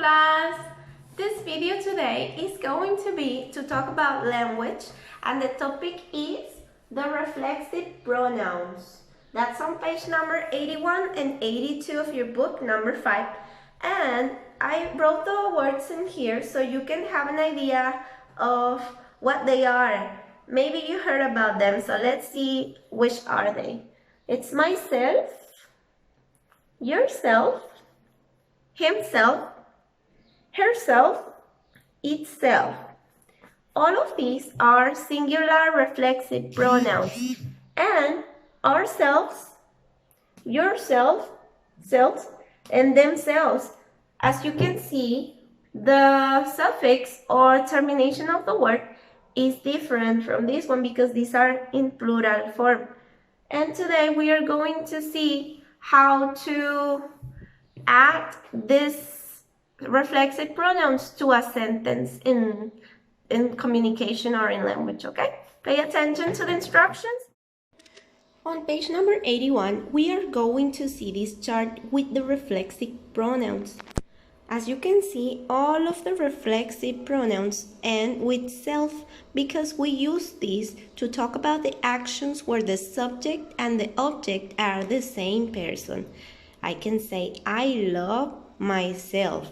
class! This video today is going to be to talk about language, and the topic is the reflexive pronouns. That's on page number 81 and 82 of your book number 5. And I wrote the words in here so you can have an idea of what they are. Maybe you heard about them, so let's see which are they. It's myself, yourself, himself, herself, itself. All of these are singular reflexive pronouns. And ourselves, yourself, selves, and themselves. As you can see, the suffix or termination of the word is different from this one because these are in plural form. And today we are going to see how to add this reflexive pronouns to a sentence in communication or in language, okay? Pay attention to the instructions. On page number 81, we are going to see this chart with the reflexive pronouns. As you can see, all of the reflexive pronouns end with self because we use these to talk about the actions where the subject and the object are the same person. I can say, I love myself.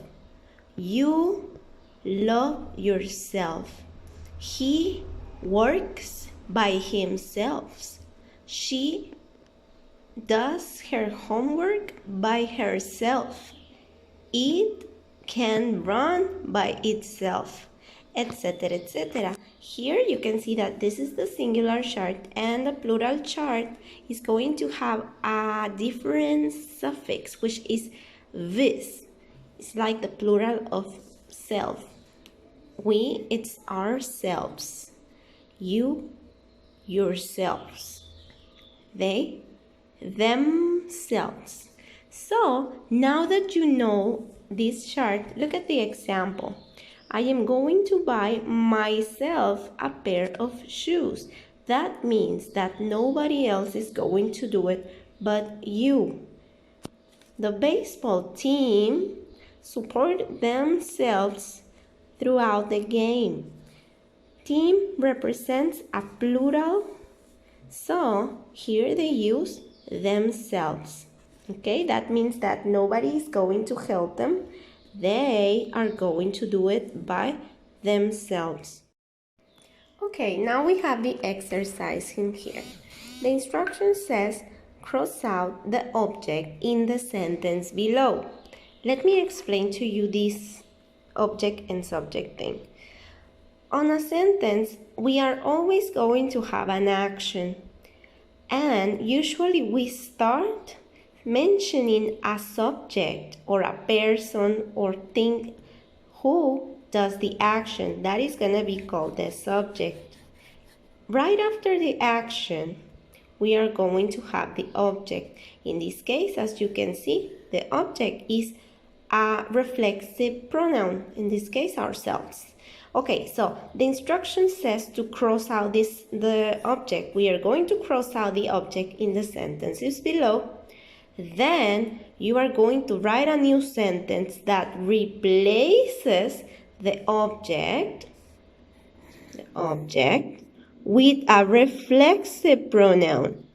You love yourself. He works by himself. She does her homework by herself. It can run by itself, etc., etc. Here you can see that this is the singular chart and the plural chart is going to have a different suffix, which is this. It's like the plural of self. We, it's ourselves. You, yourselves. They, themselves. So now that you know this chart, look at the example. I am going to buy myself a pair of shoes. That means that nobody else is going to do it but you. The baseball team support themselves throughout the game. Team represents a plural, so here they use themselves. Okay, that means that nobody is going to help them. They are going to do it by themselves. Okay, now we have the exercise in here. The instruction says, cross out the object in the sentence below. Let me explain to you this object and subject thing. On a sentence, we are always going to have an action. And usually we start mentioning a subject or a person or thing who does the action. That is going to be called the subject. Right after the action, we are going to have the object. In this case, as you can see, the object is a reflexive pronoun, in this case, ourselves. Okay, so the instruction says to cross out the object. We are going to cross out the object in the sentences below. Then you are going to write a new sentence that replaces the object with a reflexive pronoun.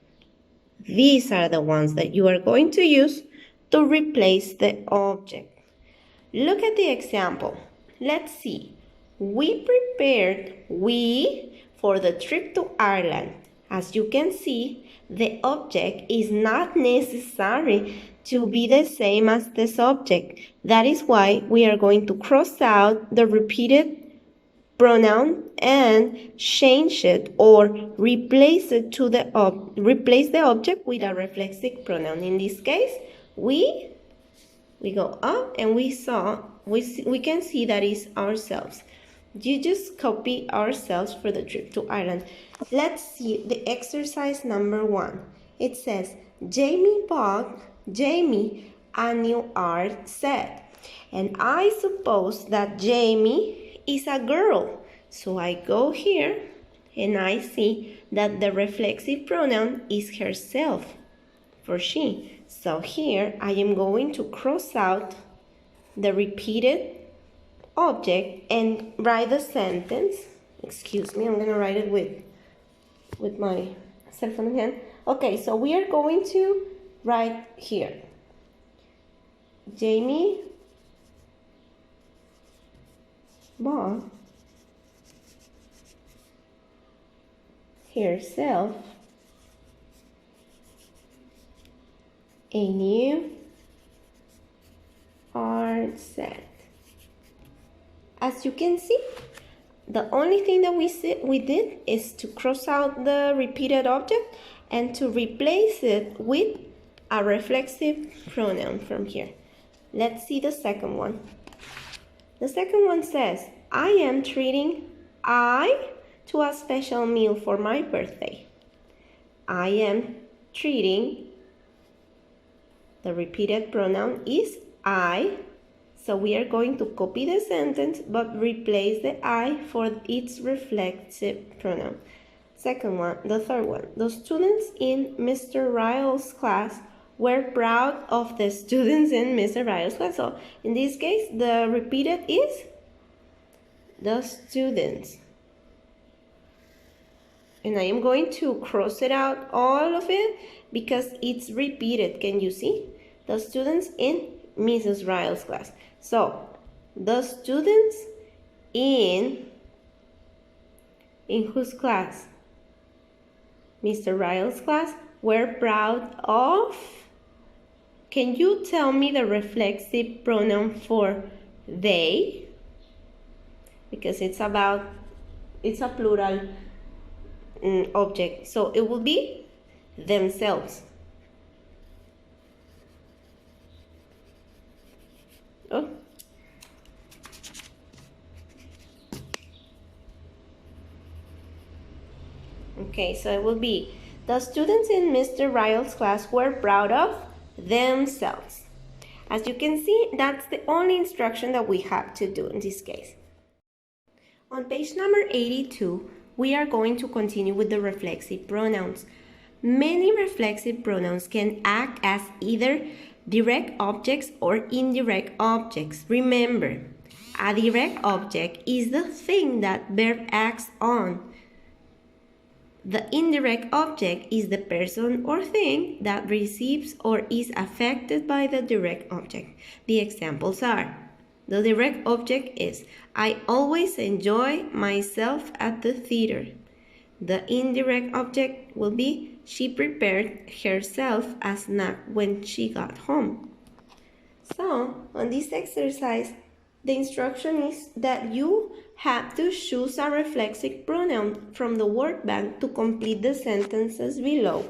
These are the ones that you are going to use to replace the object. Look at the example. Let's see. We prepared for the trip to Ireland. As you can see, the object is not necessary to be the same as the subject. That is why we are going to cross out the repeated pronoun and change it or replace it to replace the object with a reflexive pronoun. In this case, we go up and we can see that is ourselves. You just copy ourselves for the trip to Ireland. Let's see the exercise number 1. It says, Jamie bought Jamie a new art set. And I suppose that Jamie is a girl. So I go here and I see that the reflexive pronoun is herself for she. So here I am going to cross out the repeated object and write the sentence. Excuse me, I'm going to write it with my cell phone in hand. Okay, so we are going to write here. Jamie bought herself a new art set. As you can see, the only thing that we did is to cross out the repeated object and to replace it with a reflexive pronoun from here. Let's see the second one. The second one says, I am treating I to a special meal for my birthday. I am treating, the repeated pronoun is I. So we are going to copy the sentence but replace the I for its reflexive pronoun. Second one, the third one. The students in Mr. Ryle's class were proud of the students in Mr. Ryle's class. So in this case, the repeated is the students. And I am going to cross it out, all of it, because it's repeated. Can you see? The students in Mrs. Ryle's class. So, the students in whose class? Mr. Ryle's class were proud of. Can you tell me the reflexive pronoun for they? Because it's a plural object. So it will be themselves. Oh. Okay, so it will be the students in Mr. Ryle's class were proud of themselves. As you can see, that's the only instruction that we have to do in this case. On page number 82, we are going to continue with the reflexive pronouns. Many reflexive pronouns can act as either direct objects or indirect objects. Remember, a direct object is the thing that verb acts on. The indirect object is the person or thing that receives or is affected by the direct object. The examples are, the direct object is, I always enjoy myself at the theater. The indirect object will be, she prepared herself a snack when she got home. So, on this exercise, the instruction is that you have to choose a reflexive pronoun from the word bank to complete the sentences below.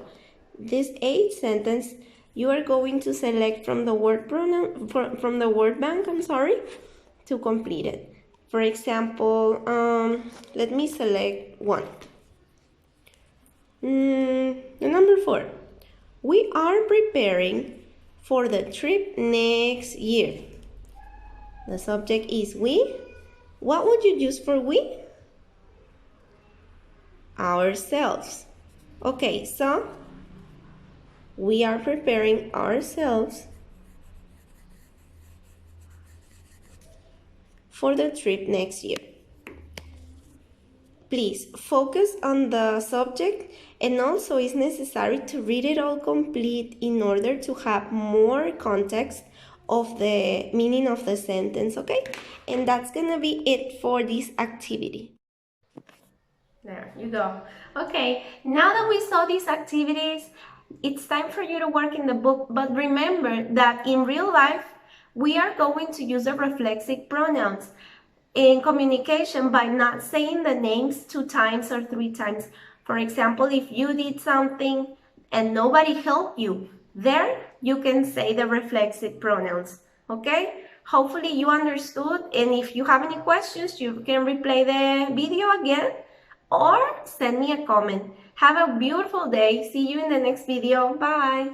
This 8 sentence, you are going to select from the word pronoun from the word bank, to complete it. For example, let me select one. The number 4. We are preparing for the trip next year. The subject is we. What would you use for we? Ourselves. Okay, so we are preparing ourselves for the trip next year. Please focus on the subject, and also it's necessary to read it all complete in order to have more context of the meaning of the sentence, okay? And that's gonna be it for this activity. There you go. Okay, now that we saw these activities, it's time for you to work in the book, but remember that in real life, we are going to use the reflexive pronouns in communication by not saying the names 2 times or 3 times. For example, if you did something and nobody helped you, there you can say the reflexive pronouns, okay? Hopefully you understood, and if you have any questions, you can replay the video again or send me a comment. Have a beautiful day. See you in the next video. Bye.